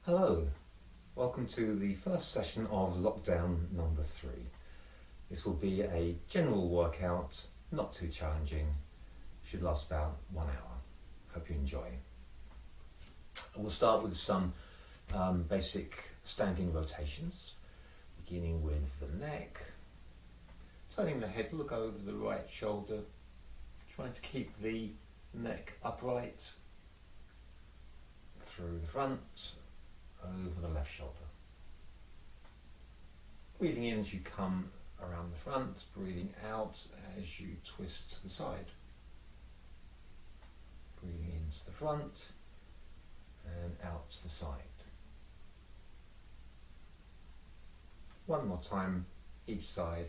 Hello, welcome to the first session of lockdown number 3. This will be a general workout, not too challenging, should last about 1 hour. Hope you enjoy. We'll start with some basic standing rotations, beginning with the neck, turning the head, look over the right shoulder, trying to keep the neck upright through the front, over the left shoulder. Breathing in as you come around the front, breathing out as you twist to the side. Breathing into the front and out to the side. One more time, each side.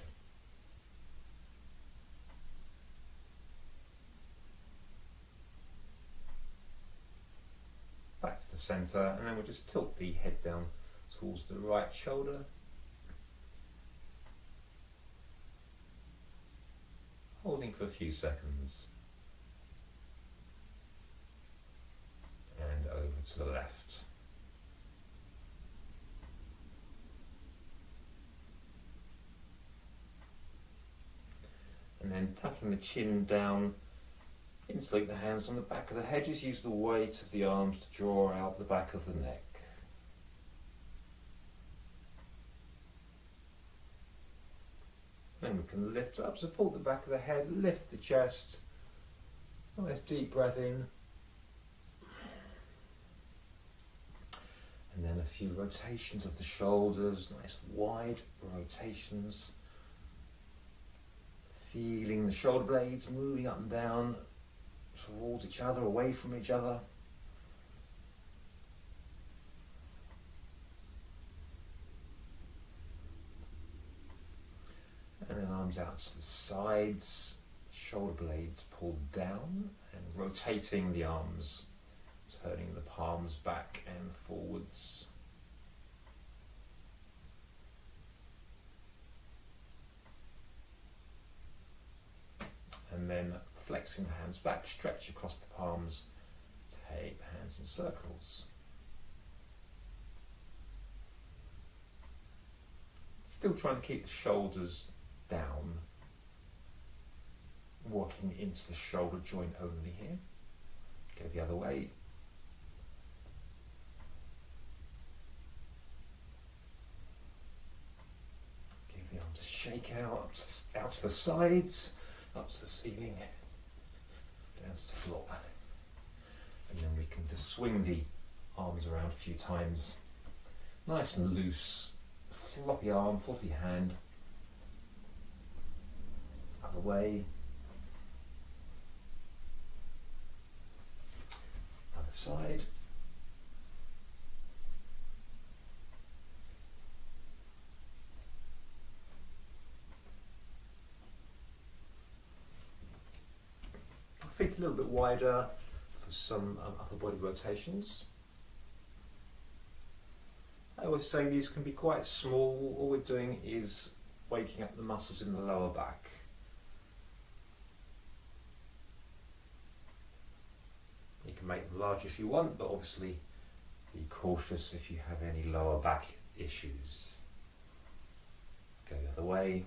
Back to the centre, and then we'll just tilt the head down towards the right shoulder. Holding for a few seconds. And over to the left. And then tucking the chin down, integrate the hands on the back of the head, just use the weight of the arms to draw out the back of the neck. Then we can lift up, support the back of the head, lift the chest. Nice deep breath in. And then a few rotations of the shoulders, nice wide rotations. Feeling the shoulder blades moving up and down towards each other, away from each other. And then arms out to the sides, shoulder blades pulled down and rotating the arms, turning the palms back and forwards. And then flexing the hands back, stretch across the palms, take the hands in circles. Still trying to keep the shoulders down, walking into the shoulder joint only here. Go the other way. Give the arms a shake out to the sides, up to the ceiling, down to the floor. And then we can just swing the arms around a few times. Nice and loose, floppy arm, floppy hand. Other way. Other side. Feet a little bit wider for some upper body rotations. I always say these can be quite small. All we're doing is waking up the muscles in the lower back. You can make them large if you want, but obviously be cautious if you have any lower back issues. Go the other way.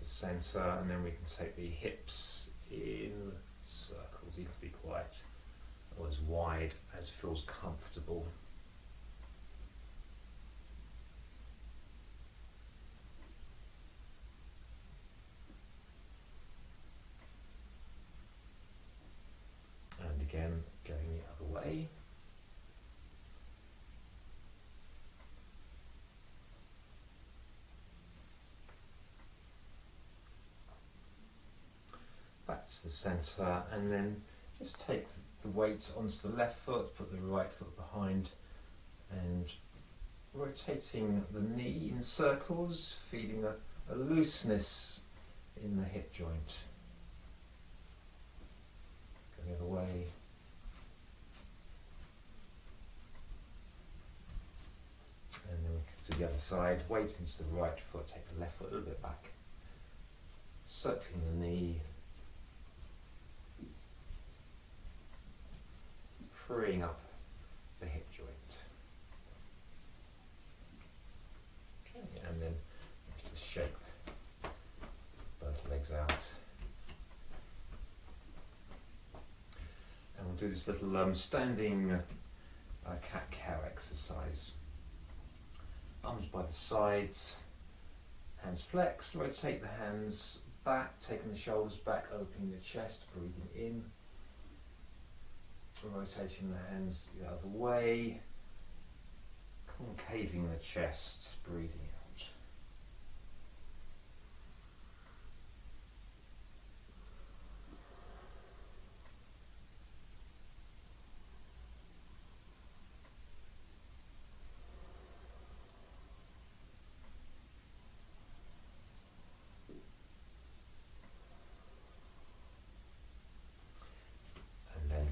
The centre, and then we can take the hips in circles. You can be quite or as wide as feels comfortable. And again, going the other way. Back to the centre, and then just take the weight onto the left foot, put the right foot behind, and rotating the knee in circles, feeling a looseness in the hip joint. Go the other way. And then we can to the other side, weight into the right foot, take the left foot a little bit back, circling the knee, freeing up the hip joint. Okay, and then just shake both legs out. And we'll do this little standing cat-cow exercise. Arms by the sides, hands flexed, rotate the hands back, taking the shoulders back, opening the chest, breathing in, rotating the hands the other way, concaving the chest, breathing out.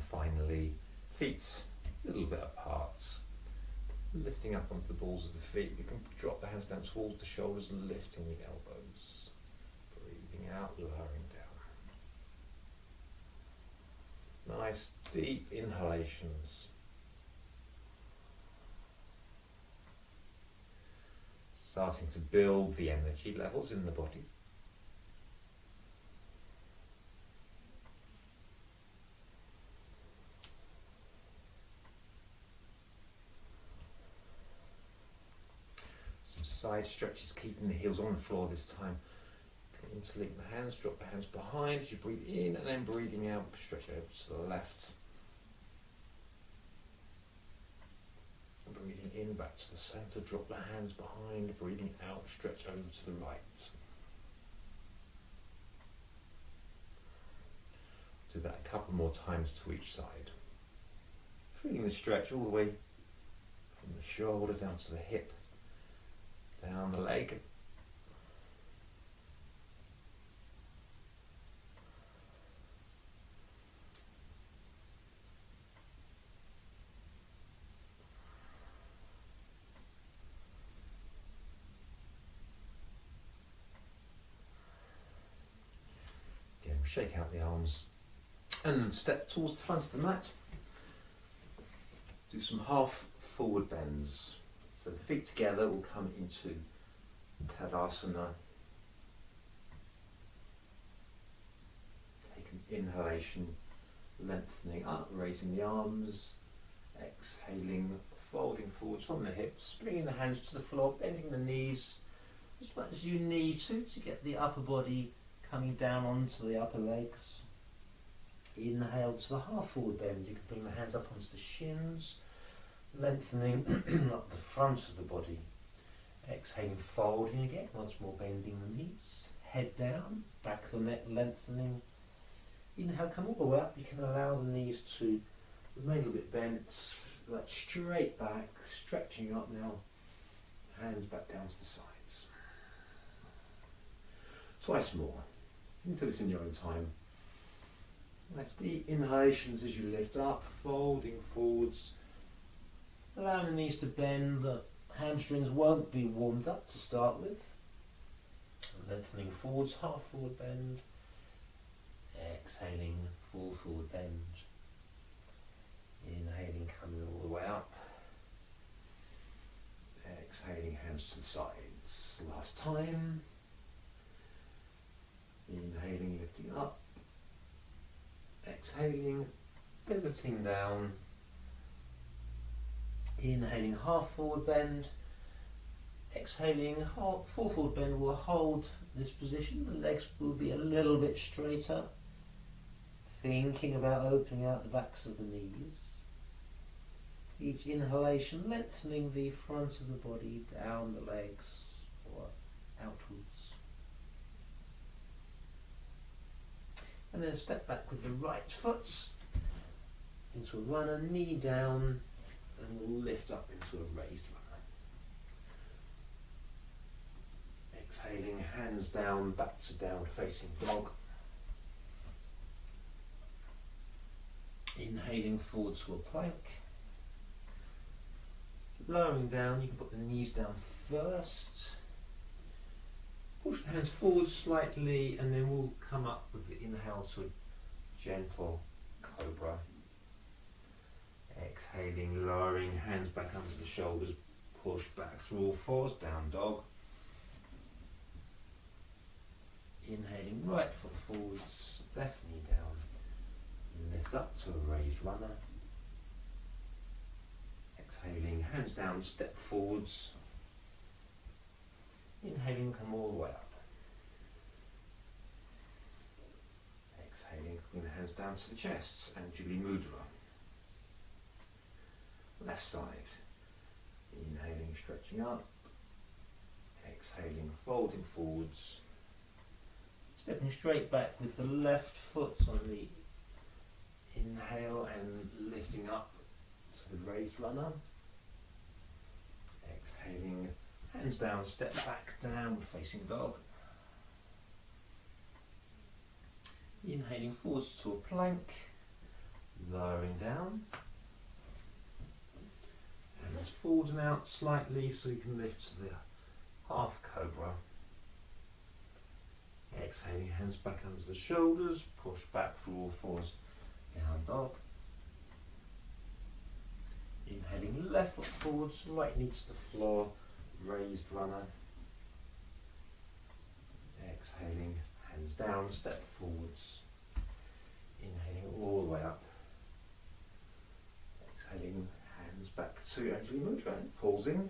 Finally, feet a little bit apart, lifting up onto the balls of the feet. You can drop the hands down towards the shoulders, lifting the elbows, breathing out, lowering down. Nice deep inhalations. Starting to build the energy levels in the body. Side stretches, keeping the heels on the floor this time. Interlink the hands, drop the hands behind as you breathe in, and then breathing out, stretch over to the left. And breathing in, back to the centre, drop the hands behind, breathing out, stretch over to the right. Do that a couple more times to each side. Feeling the stretch all the way from the shoulder down to the hip. Down the leg. Again, shake out the arms and then step towards the front of the mat. Do some half forward bends. So the feet together will come into Tadasana. Take an inhalation, lengthening up, raising the arms, exhaling, folding forwards from the hips, bringing the hands to the floor, bending the knees as much as you need to get the upper body coming down onto the upper legs. Inhale to the half forward bend. You can bring the hands up onto the shins, lengthening up the front of the body. Exhaling, folding again, once more bending the knees, head down, back of the neck lengthening. Inhale, come all the way up. You can allow the knees to remain a little bit bent, like straight back, stretching up now, hands back down to the sides. Twice more. You can do this in your own time. Nice deep inhalations as you lift up, folding forwards. Allowing the knees to bend, the hamstrings won't be warmed up to start with. Lengthening forwards, half forward bend. Exhaling, full forward bend. Inhaling, coming all the way up. Exhaling, hands to the sides. Last time. Inhaling, lifting up. Exhaling, pivoting down. Inhaling, half forward bend. Exhaling, full forward bend. We'll hold this position. The legs will be a little bit straighter. Thinking about opening out the backs of the knees. Each inhalation lengthening the front of the body, down the legs or outwards. And then step back with the right foot into a runner, knee down, and we'll lift up into a raised runner. Exhaling, hands down, back to down facing dog. Inhaling forward to a plank. Lowering down, you can put the knees down first. Push the hands forward slightly, and then we'll come up with the inhale to a gentle cobra. Exhaling, lowering, hands back under the shoulders, push back through all fours, down dog. Inhaling, right foot forwards, left knee down, lift up to a raised runner. Exhaling, hands down, step forwards. Inhaling, come all the way up. Exhaling, bring the hands down to the chest, Anjali Mudra. Left side. Inhaling, stretching up. Exhaling, folding forwards. Stepping straight back with the left foot on the inhale and lifting up to the raised runner. Exhaling, hands down, step back, downward facing dog. Inhaling forwards to a plank, lowering down. Hands forward and out slightly so you can lift to the half cobra. Exhaling, hands back under the shoulders, push back through all fours, down dog. Inhaling, left foot forwards, right knee to the floor, raised runner. Exhaling, hands down, step forwards. Inhaling all the way up. Exhaling, hands back to Anjali Mudra, pausing.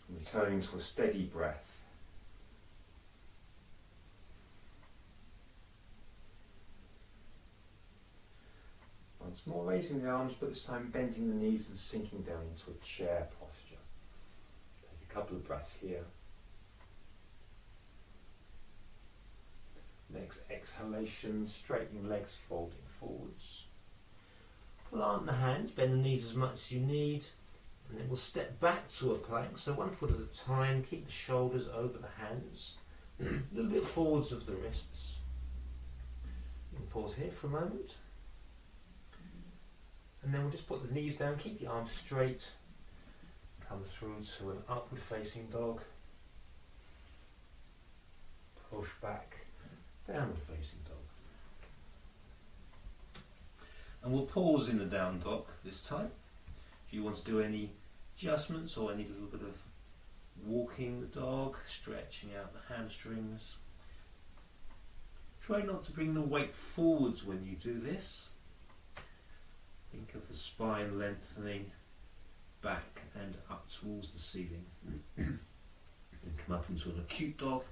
Returning to a steady breath. Once more raising the arms, but this time bending the knees and sinking down into a chair posture. Take a couple of breaths here. Next exhalation, straightening legs, folding forwards. Plant the hands, bend the knees as much as you need. And then we'll step back to a plank, so one foot at a time, keep the shoulders over the hands, a little bit forwards of the wrists. You can pause here for a moment. And then we'll just put the knees down, keep the arms straight, come through to an upward facing dog, push back, downward facing dog. And we'll pause in the down dog this time. If you want to do any adjustments or any little bit of walking the dog, stretching out the hamstrings. Try not to bring the weight forwards when you do this. Think of the spine lengthening back and up towards the ceiling. Then come up into an acute dog,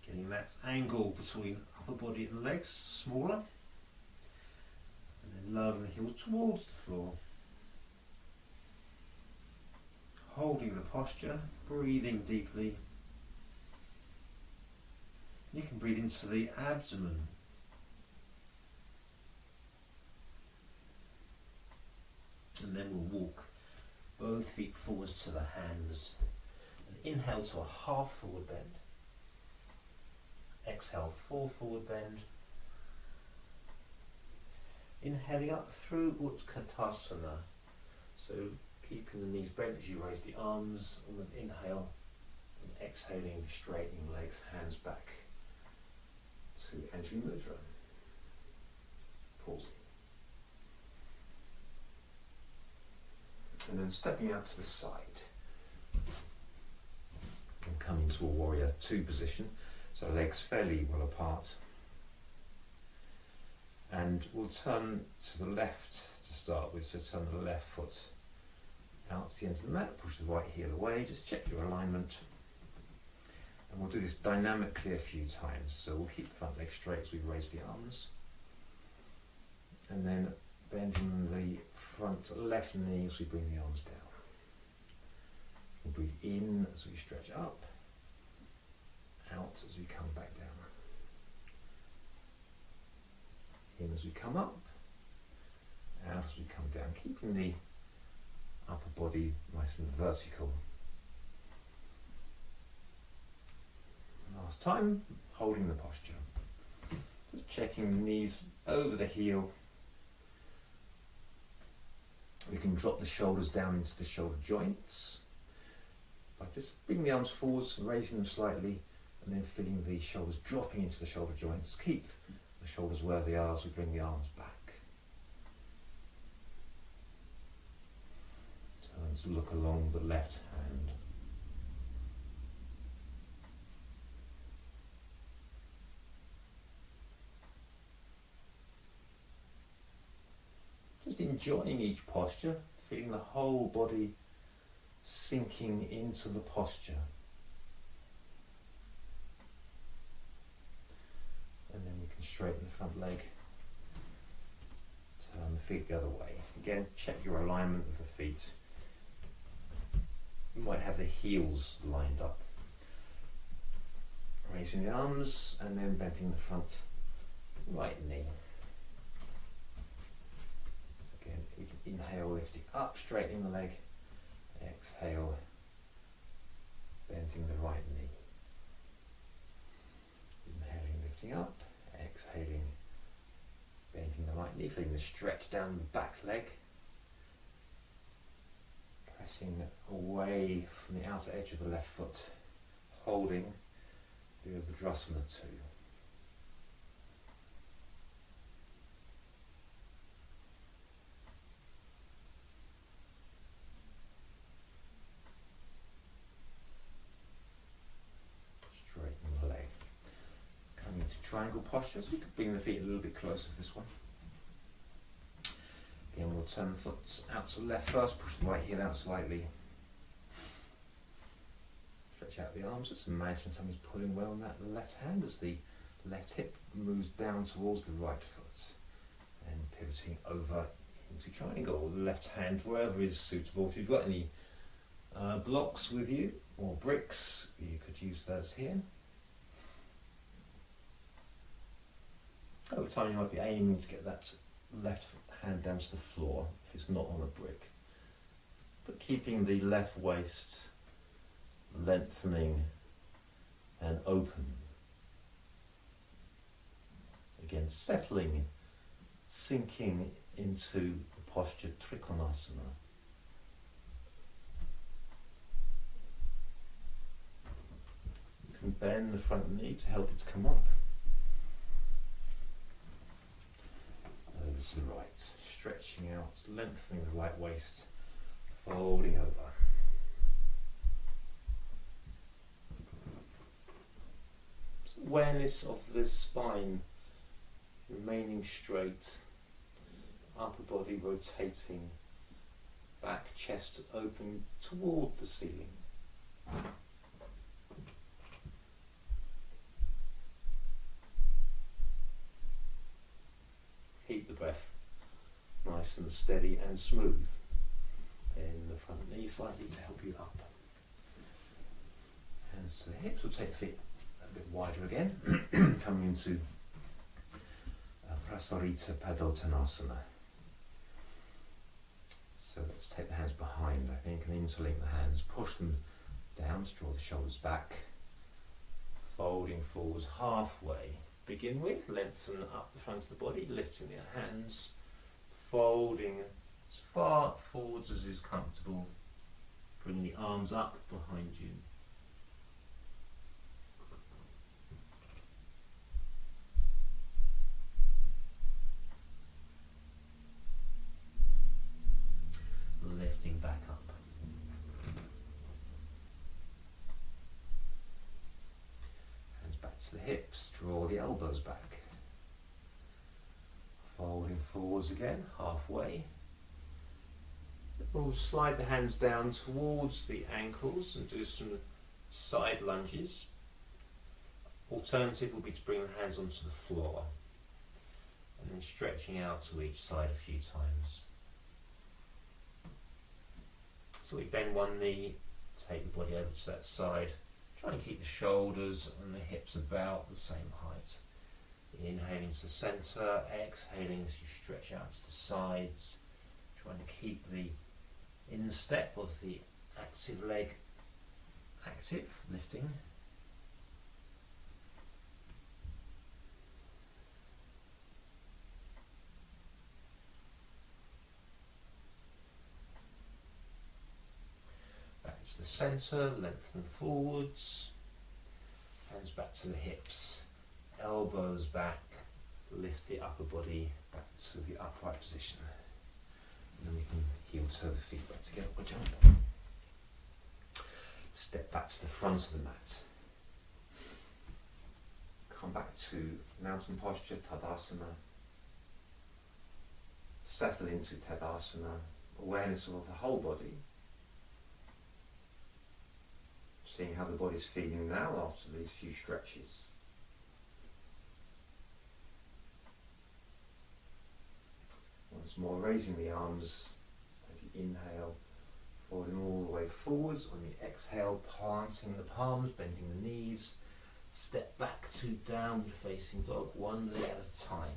getting that angle between upper body and legs smaller. And then lowering the heels towards the floor. Holding the posture, breathing deeply. You can breathe into the abdomen. And then we'll walk both feet forwards to the hands. And inhale to a half forward bend. Exhale, full forward bend. Inhaling up through Utkatasana. So keeping the knees bent as you raise the arms on an inhale, and exhaling, straightening legs, hands back to Anjali Mudra. Pausing. And then stepping out to the side. And coming to a warrior two position, so legs fairly well apart. And we'll turn to the left to start with, so turn the left foot out to the ends of the mat, push the right heel away, just check your alignment. And we'll do this dynamically a few times, so we'll keep the front leg straight as we raise the arms. And then bending the front left knee as we bring the arms down. So we'll breathe in as we stretch up, out as we come back down. In as we come up, out as we come down, keeping the upper body nice and vertical. Last time, holding the posture. Just checking the knees over the heel. We can drop the shoulders down into the shoulder joints by just bringing the arms forwards, raising them slightly, and then feeling the shoulders dropping into the shoulder joints. Keep the shoulders where they are as we bring the arms back. Turn to look along the left hand. Just enjoying each posture, feeling the whole body sinking into the posture. And then we can straighten the front leg, turn the feet the other way. Again, check your alignment of the feet. You might have the heels lined up. Raising the arms and then bending the front right knee. So again, you can inhale, lifting up, straightening the leg. Exhale, bending the right knee. Inhaling, lifting up. Exhaling, bending the right knee, feeling the stretch down the back leg. Pressing away from the outer edge of the left foot, holding Virabhadrasana 2. Straighten the leg. Coming into triangle posture, so you can bring the feet a little bit closer for this one. Again, we'll turn the foot out to the left first, push the right heel out slightly. Stretch out the arms, just imagine somebody's pulling well on that left hand as the left hip moves down towards the right foot. And pivoting over into triangle, or the left hand, wherever is suitable. If you've got any blocks with you, or bricks, you could use those here. Over time you might be aiming to get that left hand down to the floor if it's not on a brick. But keeping the left waist lengthening and open. Again, settling, sinking into the posture Trikonasana. You can bend the front knee to help it to come up. Over to the right, stretching out, lengthening the right waist, folding over. So awareness of the spine remaining straight, upper body rotating, back chest open toward the ceiling. Keep the breath nice and steady and smooth. Bend the front knee slightly to help you up. Hands to the hips. We'll take the feet a bit wider again. Coming into Prasarita Padottanasana. So let's take the hands behind, I think, and interlink the hands. Push them down to draw the shoulders back. Folding forwards halfway. Begin with, lengthen up the front of the body, lifting the hands, folding as far forwards as is comfortable, bringing the arms up behind you. Lifting back up. Back to the hips, draw the elbows back. Folding forwards again, halfway. We'll slide the hands down towards the ankles and do some side lunges. Alternative will be to bring the hands onto the floor and then stretching out to each side a few times. So we bend one knee, take the body over to that side. Try and keep the shoulders and the hips about the same height. Inhaling to the centre, exhaling as you stretch out to the sides. Trying to keep the instep of the active leg active, lifting. the centre, lengthen forwards, hands back to the hips, elbows back, lift the upper body back to the upright position. And then we can heel toe the feet back together or jump. Step back to the front of the mat. Come back to mountain posture, Tadasana. Settle into Tadasana, awareness of the whole body. Seeing how the body's feeling now after these few stretches. Once more, raising the arms as you inhale, folding all the way forwards. On the exhale, planting the palms, bending the knees. Step back to downward facing dog, one leg at a time.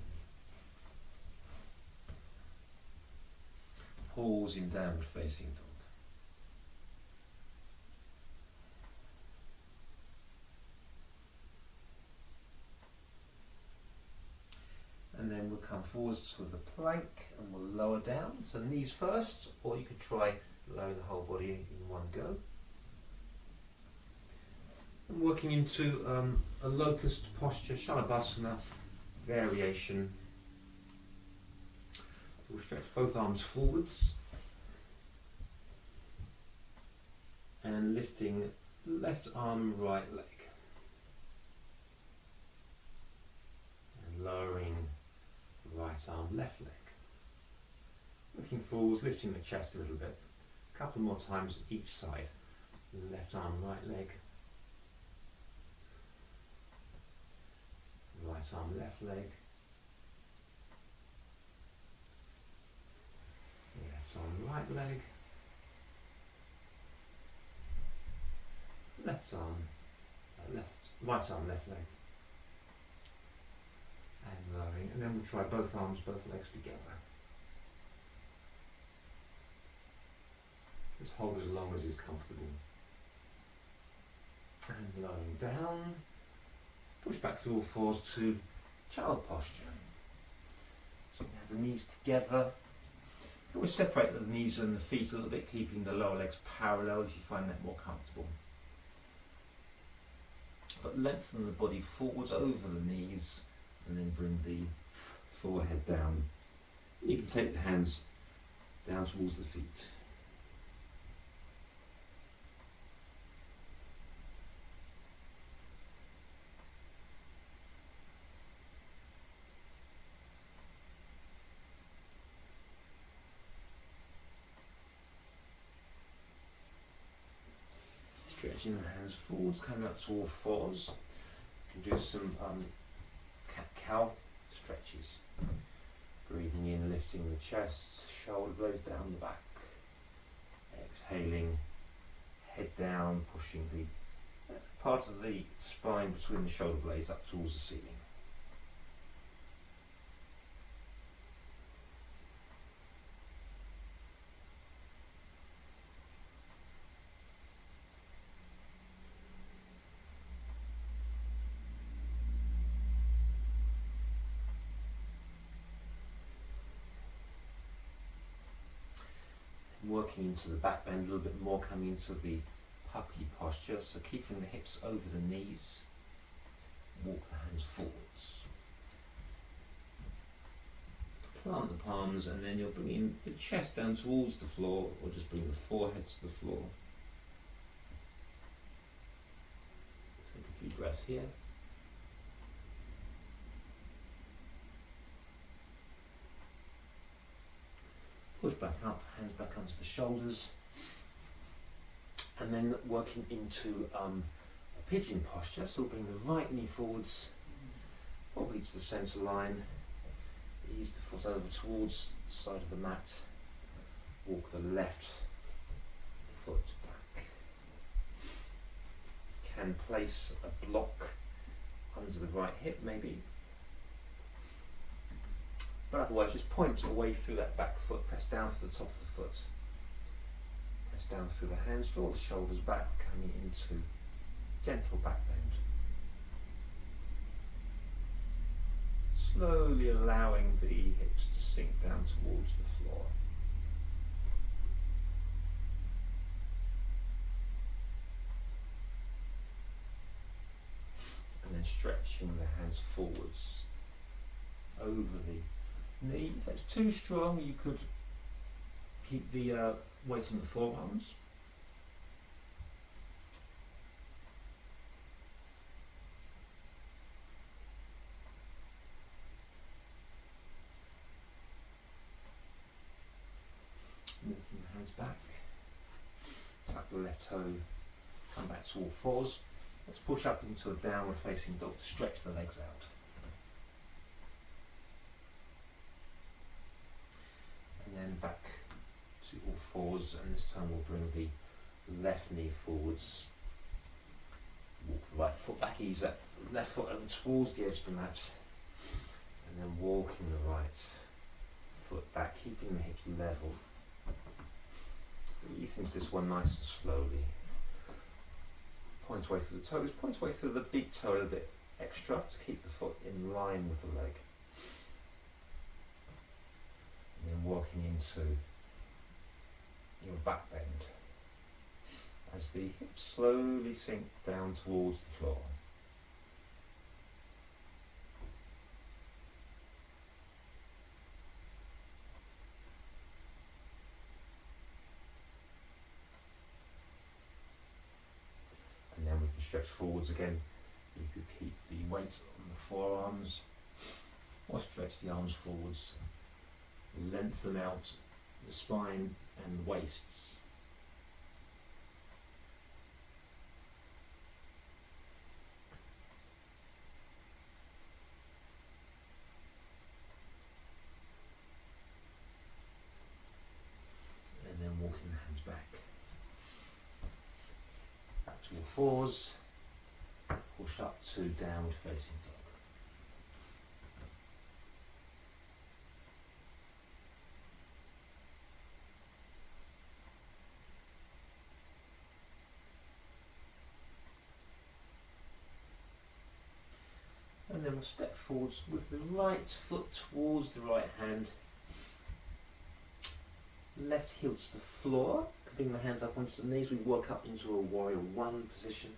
Pause in downward facing dog. And then we'll come forwards to the plank and we'll lower down. So knees first, or you could try lowering the whole body in one go. And working into a locust posture, Shalabhasana variation. So we'll stretch both arms forwards and lifting left arm, right leg. And lowering right arm, left leg. Looking forwards, lifting the chest a little bit. A couple more times each side. Left arm, right leg. Right arm, left leg. Left arm, right leg. Left arm, right arm, left leg. And lowering, and then we'll try both arms, both legs together. Just hold as long as is comfortable. And lowering down, push back through all fours to child posture. So you can have the knees together. You always separate the knees and the feet a little bit, keeping the lower legs parallel if you find that more comfortable. But lengthen the body forwards over the knees and then bring the forehead down. You can take the hands down towards the feet. Stretching the hands forwards, coming up to all fours. You can do some cat-cow stretches. Breathing in, lifting the chest, shoulder blades down the back. Exhaling, head down, pushing the part of the spine between the shoulder blades up towards the ceiling. Working into the back bend a little bit more, coming into the puppy posture, so keeping the hips over the knees, walk the hands forwards. Plant the palms and then you're bringing the chest down towards the floor or just bring the forehead to the floor. Take a few breaths here. Push back up, hands back onto the shoulders, and then working into a pigeon posture. So bring the right knee forwards, probably to the centre line. Ease the foot over towards the side of the mat. Walk the left foot back. Can place a block under the right hip, maybe. But otherwise, just point away through that back foot, press down to the top of the foot. Press down through the hands, draw the shoulders back, coming into gentle back bend. Slowly allowing the hips to sink down towards the floor. stretching the hands forwards over the knee. If that's too strong, you could keep the weight on the forearms. Walking the hands back, tuck the left toe, come back to all fours. Let's push up into a downward facing dog to stretch the legs out. And then back to all fours, and this time we'll bring the left knee forwards. Walk the right foot back, ease that left foot over towards the edge of the mat. And then walking the right foot back, keeping the hips level. Ease into this one nice and slowly. Point away through the toes, point away through the big toe a little bit extra to keep the foot in line with the leg. And then walking into your back bend as the hips slowly sink down towards the floor. And then we can stretch forwards again. You could keep the weight on the forearms or stretch the arms forwards. Lengthen out the spine and the waists. And then walking the hands back. Back to all fours. Push up to downward facing dog. And then we'll step forwards with the right foot towards the right hand. Left heel to the floor. Bring the hands up onto the knees. We work up into a warrior one position.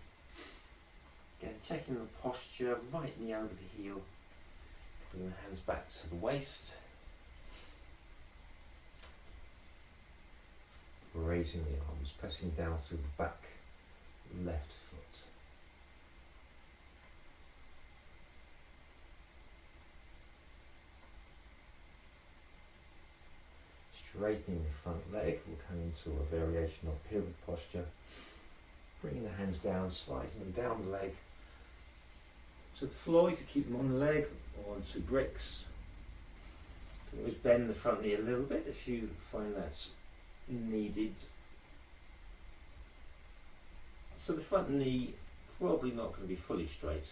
Again, checking the posture, right knee over the heel. Bring the hands back to the waist. Raising the arms, pressing down through the back left foot. Straightening the front leg, we'll come into a variation of pyramid posture. Bringing the hands down, sliding them down the leg to the floor. You could keep them on the leg or onto bricks. You can always bend the front knee a little bit if you find that's needed. So the front knee probably not going to be fully straight.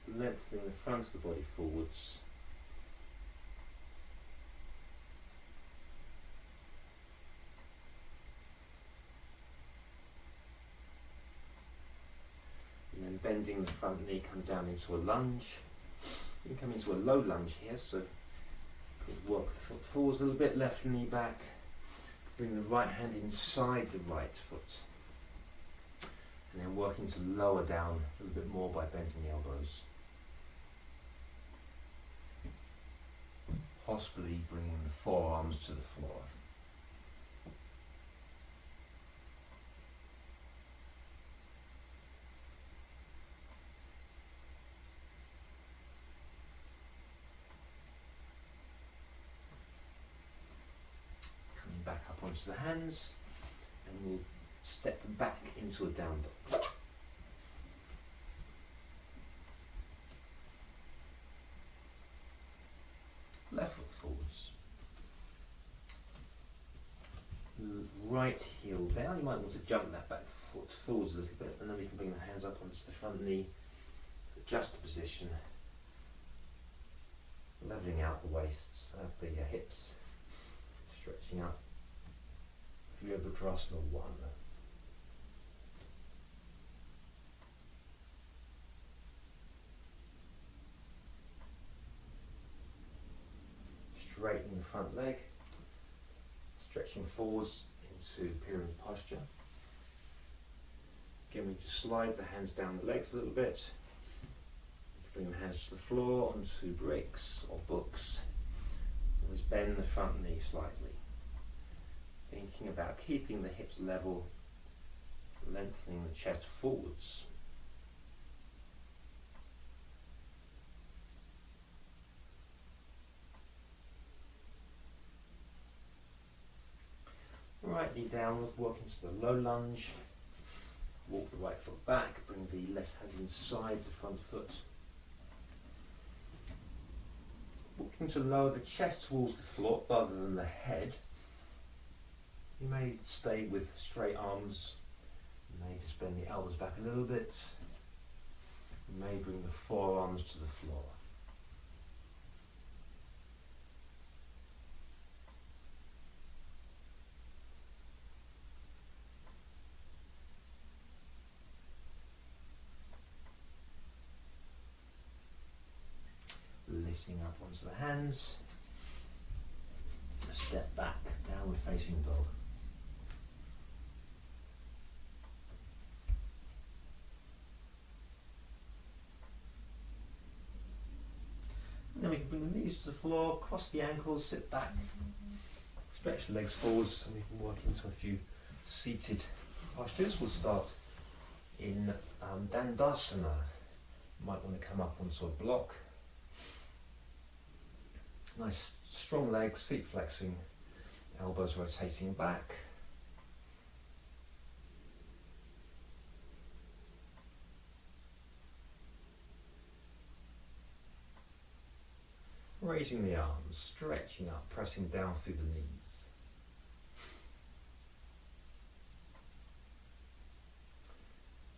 Lengthening the front of the body forwards. And then bending the front knee, come down into a lunge. You can come into a low lunge here, so work the foot forwards a little bit, left knee back. Bring the right hand inside the right foot. And then working to lower down a little bit more by bending the elbows. Possibly bringing the forearms to the floor. Back up onto the hands, and we'll step back into a down dog. Left foot forwards. Right heel down. You might want to jump that back foot forwards a little bit, and then we can bring the hands up onto the front knee. Adjust the position. Leveling out the waists, the hips. Stretching up. Virabhadrasana 1. Straightening the front leg, stretching forwards into pyramid posture. Again, we need to slide the hands down the legs a little bit. Bring the hands to the floor onto bricks or books. Always bend the front knee slightly. Thinking about keeping the hips level, lengthening the chest forwards. Right knee downward, walk into the low lunge. Walk the right foot back, bring the left hand inside the front foot. Looking to lower the chest towards the floor rather than the head. You may stay with straight arms. You may just bend the elbows back a little bit. You may bring the forearms to the floor. Lifting up onto the hands. Step back, downward facing dog. And then we can bring the knees to the floor, cross the ankles, sit back, stretch the legs forwards, and we can work into a few seated postures. We'll start in Dandasana. You might want to come up onto a block. Nice strong legs, feet flexing, elbows rotating back. Raising the arms, stretching up, pressing down through the knees.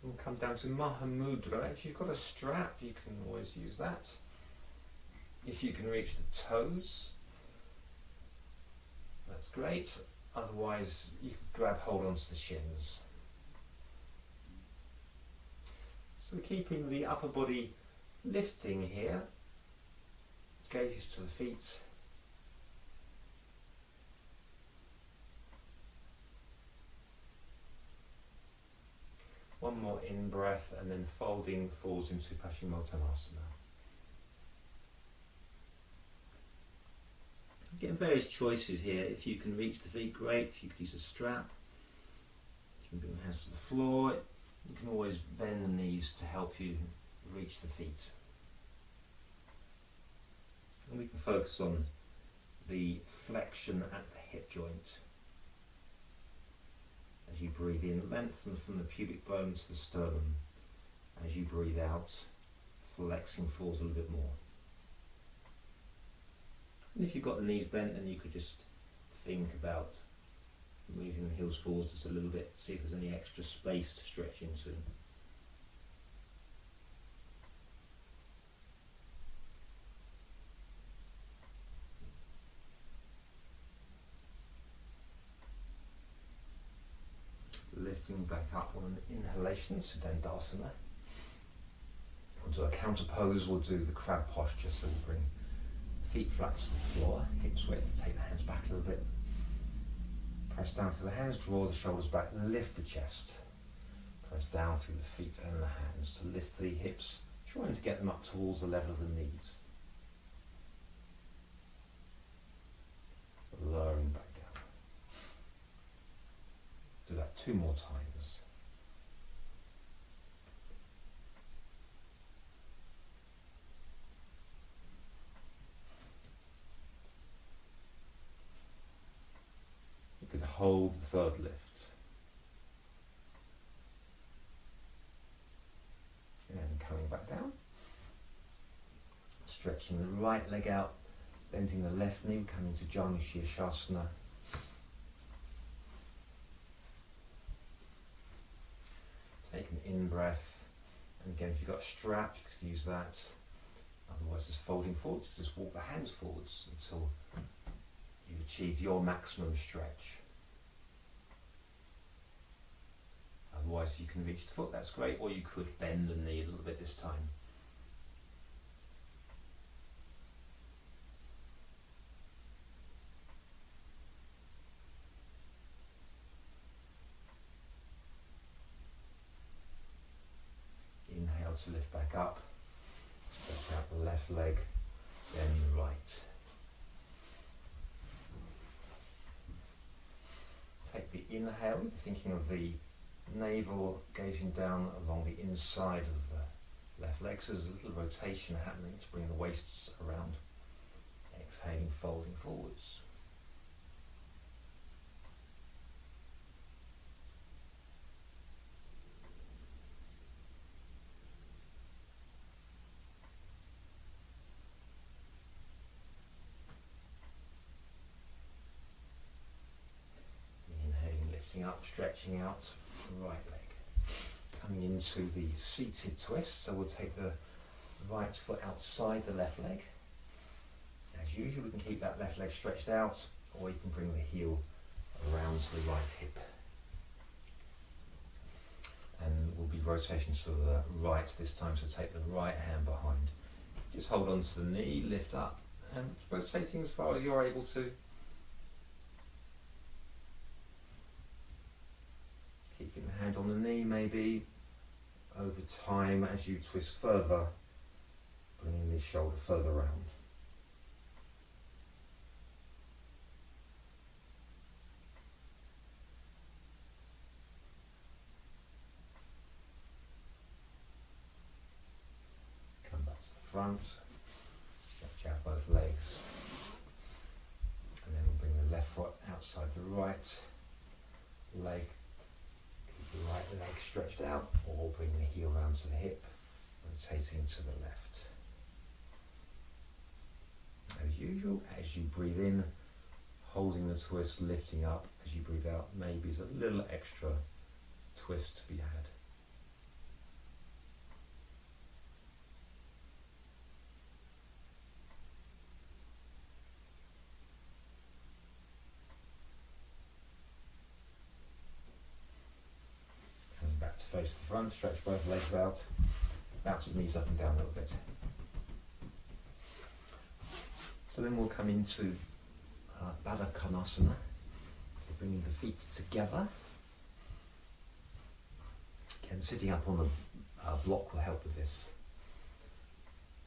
We'll come down to Mahamudra. If you've got a strap, you can always use that. If you can reach the toes, that's great. Otherwise, you can grab hold onto the shins. So we're keeping the upper body lifting here. Gaze to the feet. One more in breath and then folding falls into Paschimottanasana. Getting various choices here. If you can reach the feet, great. If you could use a strap, you can bring the hands to the floor. You can always bend the knees to help you reach the feet. And we can focus on the flexion at the hip joint. As you breathe in, lengthen from the pubic bone to the sternum. As you breathe out, flexing forwards a little bit more. And if you've got the knees bent, then you could just think about moving the heels forwards just a little bit, see if there's any extra space to stretch into. Lifting back up on an inhalation to Dandasana. Onto a counter pose, we'll do the crab posture, so we'll bring feet flat to the floor, hips width, take the hands back a little bit. Press down through the hands, draw the shoulders back, lift the chest. Press down through the feet and the hands to lift the hips, trying to get them up towards the level of the knees. Lowering back down. Do that 2 more times. You could hold the third lift. And coming back down. Stretching the right leg out, bending the left knee, coming to Janu Shirshasana. Take an in-breath, and again if you've got a strap you could use that, otherwise just folding forwards, just walk the hands forwards until you've achieved your maximum stretch. Otherwise if you can reach the foot, that's great, or you could bend the knee a little bit this time. to lift back up. Stretch out the left leg, then the right. Take the inhale, thinking of the navel gazing down along the inside of the left leg. So there's a little rotation happening to bring the waist around. Exhaling, folding forwards. Up, stretching out the right leg. Coming into the seated twist, so we'll take the right foot outside the left leg. As usual, we can keep that left leg stretched out, or you can bring the heel around to the right hip. And we'll be rotating to the right this time, so take the right hand behind. Just hold on to the knee, lift up, and rotating as far as you're able to. Keeping the hand on the knee, maybe over time as you twist further, bringing the shoulder further round. Come back to the front, stretch out both legs, and then we'll bring the left foot outside the right leg. The right leg stretched out, or bring the heel round to the hip, rotating to the left. As usual, as you breathe in, holding the twist, lifting up. As you breathe out, maybe there's a little extra twist to be had. To face the front, stretch both legs out, bounce the knees up and down a little bit. So then we'll come into Baddha Konasana, so bringing the feet together. Again, sitting up on the block will help with this.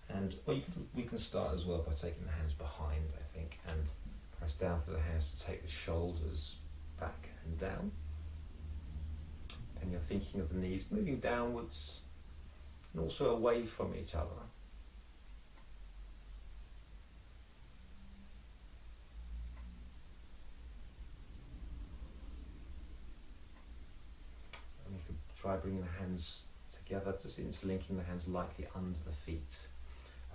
And we can start as well by taking the hands behind, I think, and press down through the hands to take the shoulders back and down. And you're thinking of the knees moving downwards and also away from each other. And you could try bringing the hands together, just interlinking the hands lightly under the feet.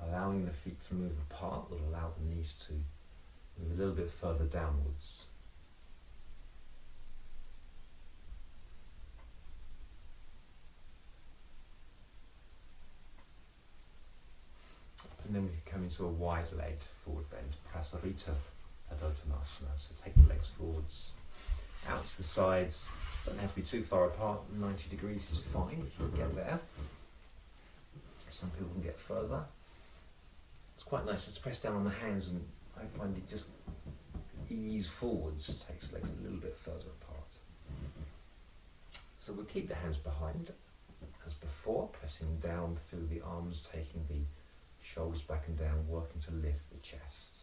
Allowing the feet to move apart will allow the knees to move a little bit further downwards. And then we can come into a wide-legged forward bend, Prasarita Padottanasana. So take the legs forwards, out to the sides. Don't have to be too far apart. 90 degrees is fine if you can get there. Some people can get further. It's quite nice just to press down on the hands, and I find it just ease forwards, takes legs a little bit further apart. So we'll keep the hands behind as before, pressing down through the arms, taking the shoulders back and down, working to lift the chest.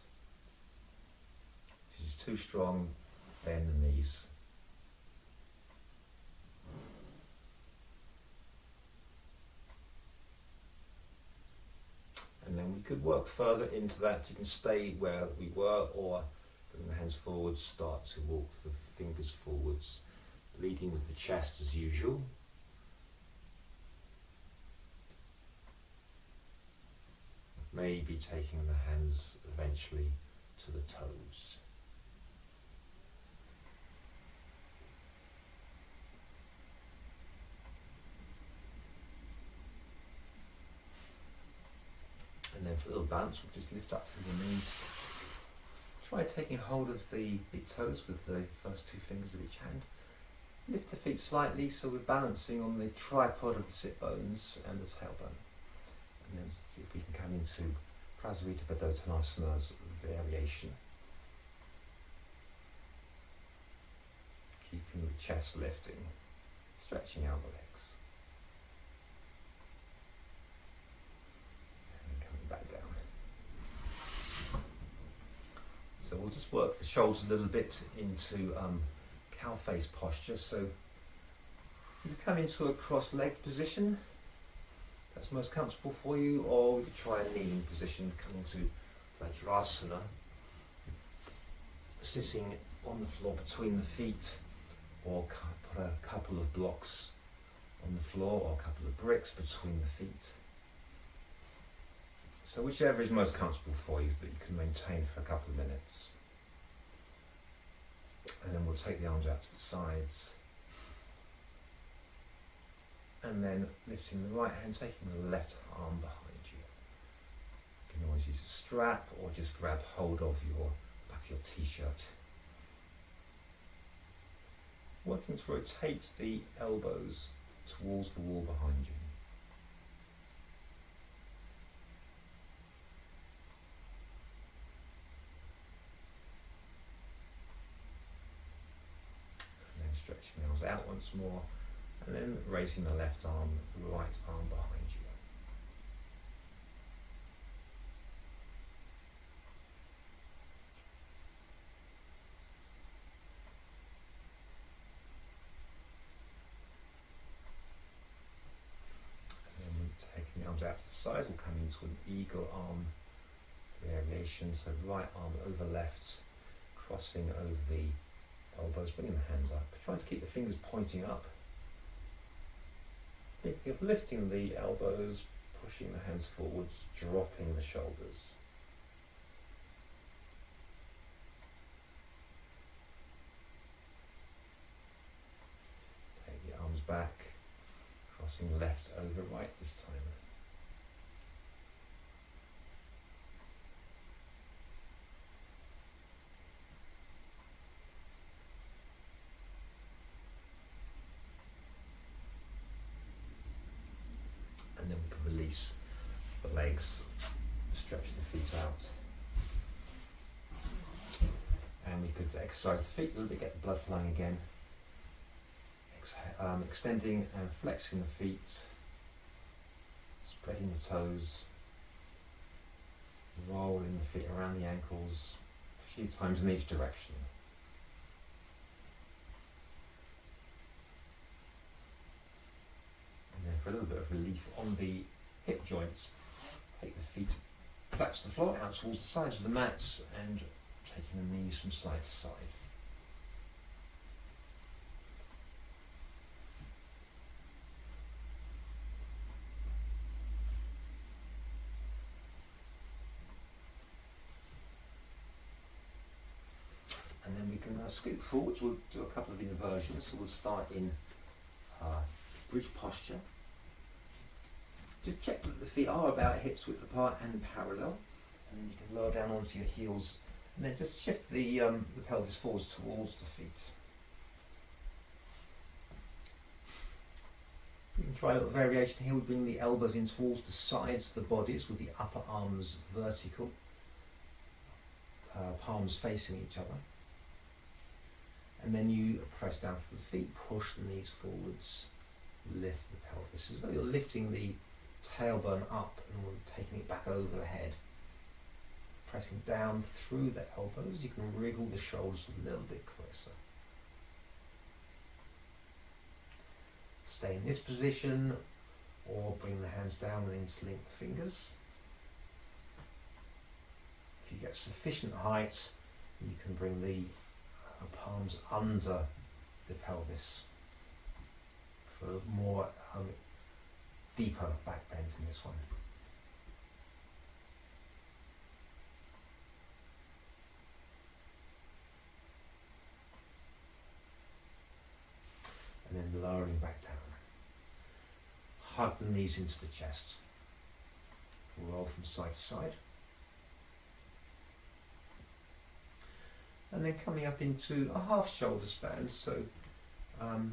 If this is too strong, bend the knees. And then we could work further into that. You can stay where we were, or bring the hands forwards, start to walk the fingers forwards, leading with the chest as usual. Maybe taking the hands eventually to the toes. And then for a little balance, we'll just lift up through the knees. Try taking hold of the big toes with the first two fingers of each hand. Lift the feet slightly so we're balancing on the tripod of the sit bones and the tailbone. And then see if we can come into Prasarita Padottanasana's variation. Keeping the chest lifting, stretching out the legs. So we'll just work the shoulders a little bit into cow face posture. So you come into a cross-legged position, if that's most comfortable for you, or we could try a kneeling position, coming to Vajrasana, sitting on the floor between the feet, or put a couple of blocks on the floor, or a couple of bricks between the feet. So whichever is most comfortable for you, that you can maintain for a couple of minutes. And then we'll take the arms out to the sides. And then lifting the right hand, taking the left arm behind you. You can always use a strap or just grab hold of your back of your t-shirt. Working to rotate the elbows towards the wall behind you. And then stretching the arms out once more, and then raising the left arm, the right arm behind you. Taking the arms out to the side, we'll come into an eagle arm variation. So right arm over left, crossing over the elbows, bringing the hands up. Trying to keep the fingers pointing up. Thinking of lifting the elbows, pushing the hands forwards, dropping the shoulders. Take the arms back. Crossing left over right this time. And then we can release the legs, stretch the feet out. And we could exercise the feet a little bit, get the blood flowing again. Extending and flexing the feet, spreading the toes, rolling the feet around the ankles a few times in each direction. And then for a little bit of relief on the hip joints, take the feet flat to the floor, out towards the sides of the mats, and taking the knees from side to side. And then we can scoot forwards. We'll do a couple of inversions. So we'll start in bridge posture. Just check that the feet are about hips width apart and parallel. And then you can lower down onto your heels. And then just shift the pelvis forwards towards the feet. So you can try a little variation here. We bring the elbows in towards the sides of the bodies with the upper arms vertical. Palms facing each other. And then you press down for the feet, push the knees forwards, lift the pelvis, as though you're lifting the tailbone up and taking it back over the head. Pressing down through the elbows, you can wriggle the shoulders a little bit closer. Stay in this position, or bring the hands down and interlink the fingers. If you get sufficient height, you can bring the palms under the pelvis for a more deeper back bend in this one. And then lowering back down. Hug the knees into the chest. Roll from side to side. And then coming up into a half shoulder stand. So you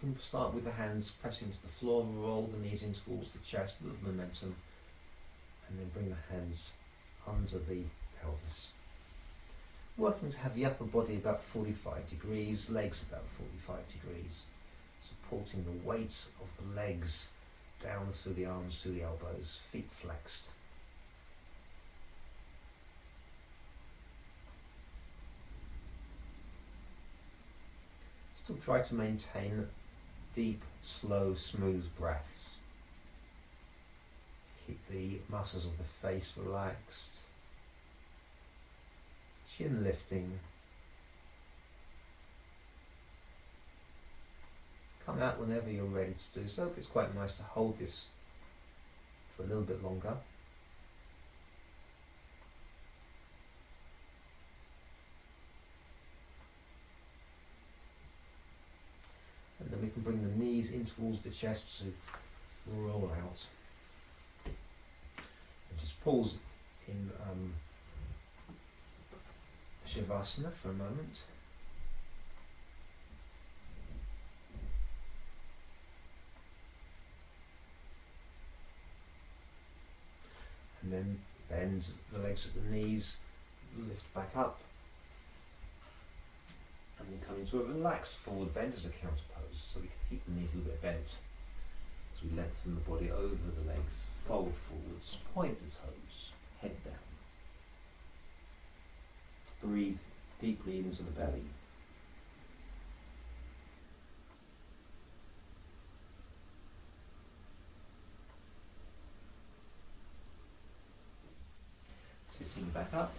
can start with the hands pressing to the floor, roll the knees in towards the chest, a little momentum, and then bring the hands under the pelvis. Working to have the upper body about 45 degrees, legs about 45 degrees, supporting the weight of the legs down through the arms, through the elbows, feet flexed. Still try to maintain deep, slow, smooth breaths. Keep the muscles of the face relaxed. Chin lifting. Come out whenever you're ready to do so, but it's quite nice to hold this for a little bit longer. And then we can bring the knees in towards the chest to roll out. And just pause in Shavasana for a moment. And then bend the legs at the knees, lift back up, and then come into a relaxed forward bend as a counter pose, so we can keep the knees a little bit bent as we lengthen the body over the legs, fold forwards, point the toes, head down. Breathe deeply into the belly. Sitting back up,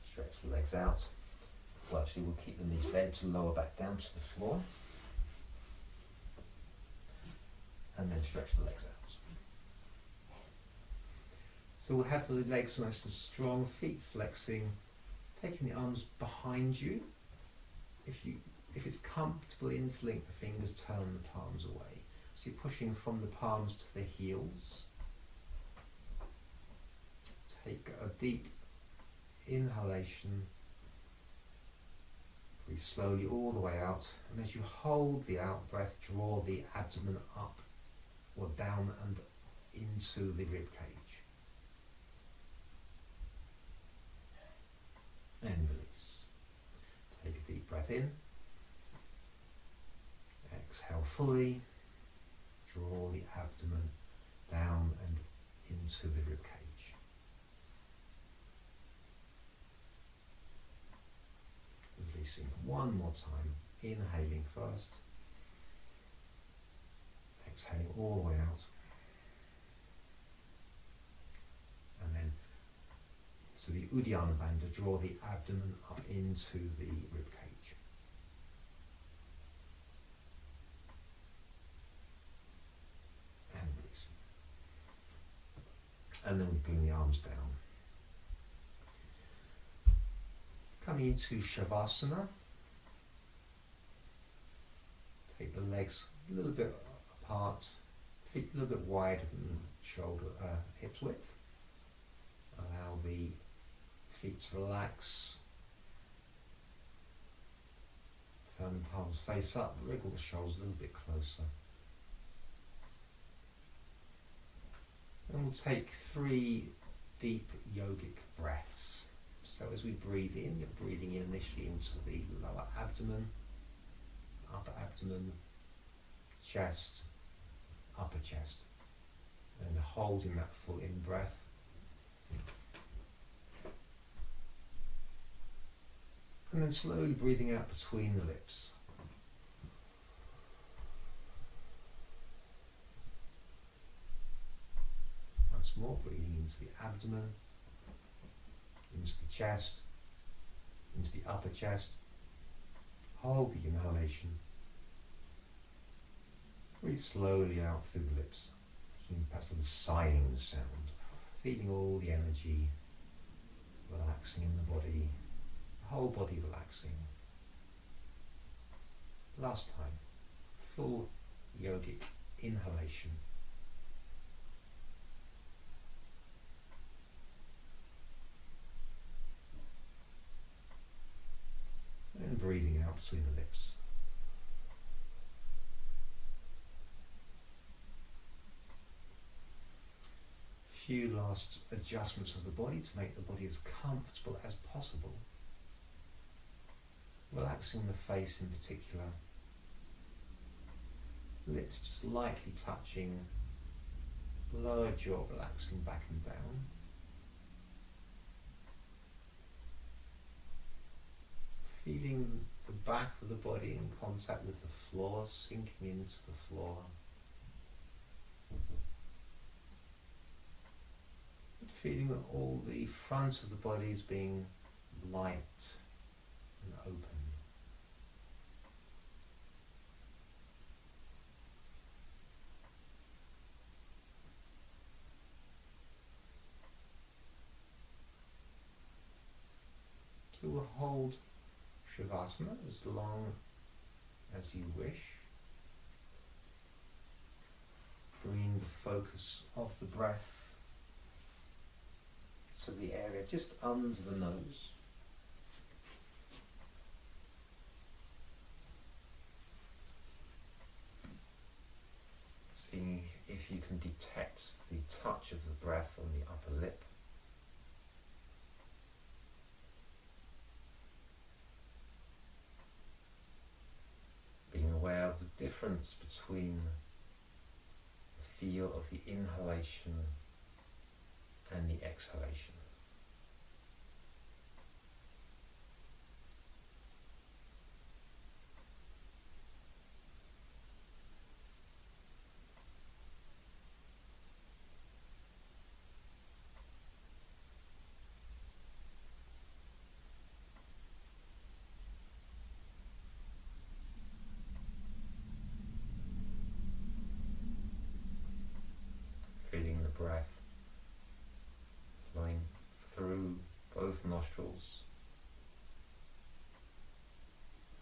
stretch the legs out. Well, actually we'll keep the knees bent to lower back down to the floor. And then stretch the legs out. So we'll have the legs nice and strong, feet flexing, taking the arms behind you. If it's comfortable, interlink the fingers, turn the palms away. So you're pushing from the palms to the heels. Take a deep inhalation. Breathe slowly all the way out, and as you hold the out breath, draw the abdomen up or down and into the rib cage. And release. Take a deep breath in. Exhale fully. Draw the abdomen down and into the rib cage. Releasing one more time, inhaling first, exhaling all the way out, and then to the Uddiyana Bandha, draw the abdomen up into the rib cage. And releasing. And then we bring the arms down. Coming into Shavasana, take the legs a little bit apart, feet a little bit wider than hips width. Allow the feet to relax. Turn the palms face up, wriggle the shoulders a little bit closer. And we'll take 3 deep yogic breaths. So as we breathe in, you're breathing in initially into the lower abdomen, upper abdomen, chest, upper chest, and holding that full in breath. And then slowly breathing out between the lips. Once more, breathing into the abdomen, into the chest, into the upper chest. Hold the inhalation. Breathe slowly out through the lips, making perhaps a little sighing sound, feeling all the energy relaxing in the body, the whole body relaxing. Last time, full yogic inhalation. And breathing out between the lips. Few last adjustments of the body to make the body as comfortable as possible. Relaxing the face in particular. Lips just lightly touching. Lower jaw relaxing back and down. Feeling the back of the body in contact with the floor, sinking into the floor. And feeling that all the front of the body is being light and open. So we'll hold Shavasana as long as you wish, bringing the focus of the breath to the area just under the nose. Seeing if you can detect the touch of the breath on the upper lip. Being aware of the difference between the feel of the inhalation and the exhalation. Feeling the breath flowing through both nostrils,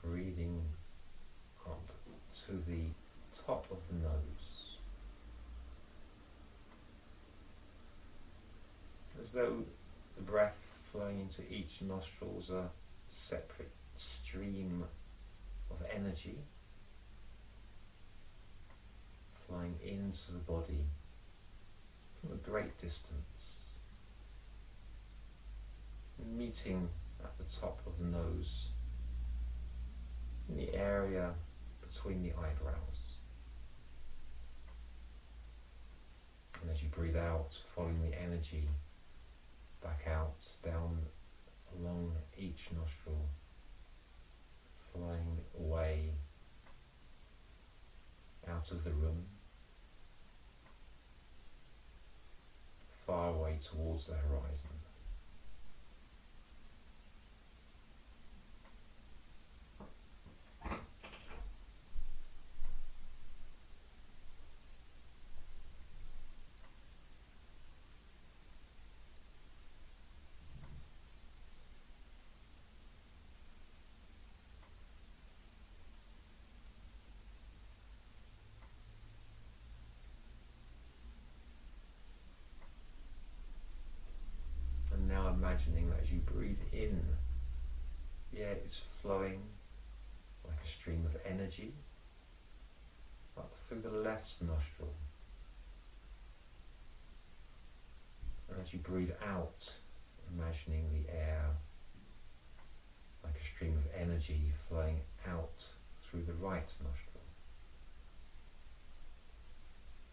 breathing up to the top of the nose, as though the breath flowing into each nostril is a separate stream of energy flying into the body from a great distance, meeting at the top of the nose in the area between the eyebrows. And as you breathe out, following the energy back out, down along each nostril, flying away out of the room, far away towards the horizon. Now imagining that as you breathe in, the air is flowing like a stream of energy up through the left nostril. And as you breathe out, imagining the air like a stream of energy flowing out through the right nostril.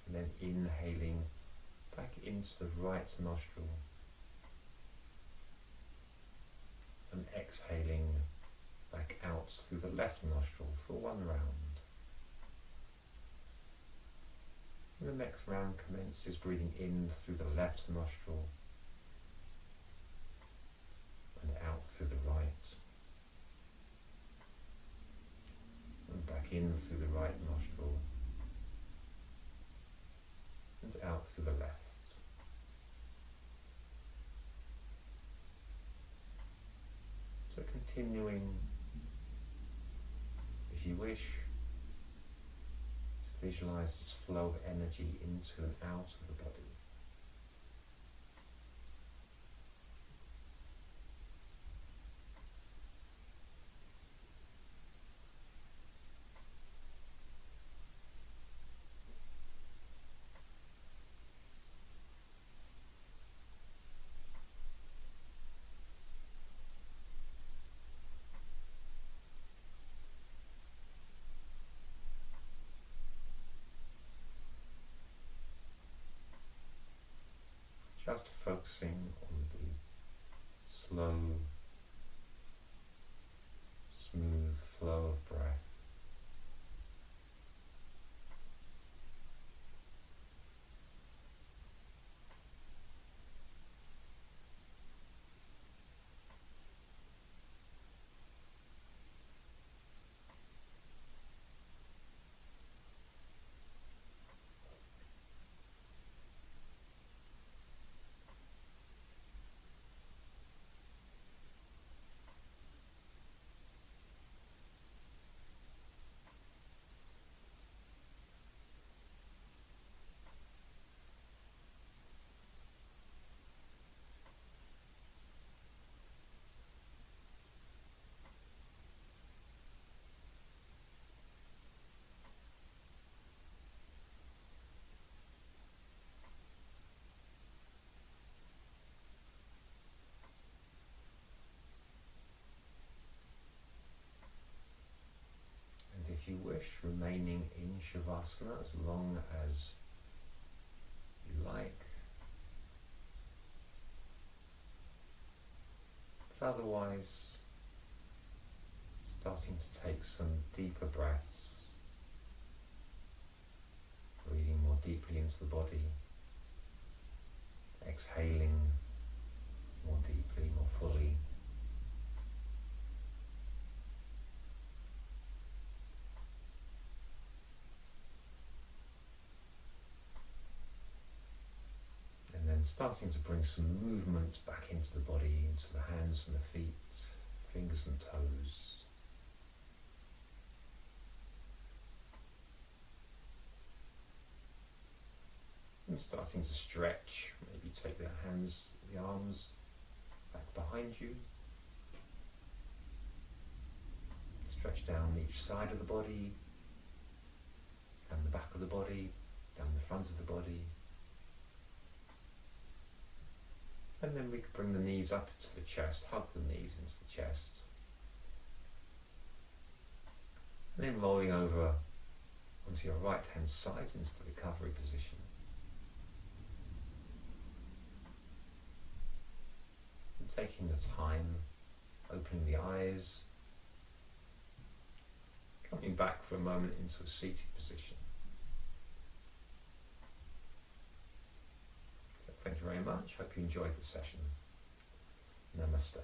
And then inhaling back into the right nostril. And exhaling back out through the left nostril for one round. And the next round commences breathing in through the left nostril and out through the right. And back in through the right nostril and out through the left. So continuing, if you wish, to visualize this flow of energy into and out of the body. Just focusing on the slow, smooth flow wish, remaining in Shavasana as long as you like. But otherwise, starting to take some deeper breaths, breathing more deeply into the body, exhaling more deeply, more fully. And then starting to bring some movement back into the body, into the hands and the feet, fingers and toes. And starting to stretch, maybe take the hands, the arms back behind you. Stretch down each side of the body, down the back of the body, down the front of the body. And then we can bring the knees up to the chest, hug the knees into the chest. And then rolling over onto your right hand side into the recovery position. And taking the time, opening the eyes, coming back for a moment into a seated position. Thank you very much. Hope you enjoyed the session. Namaste.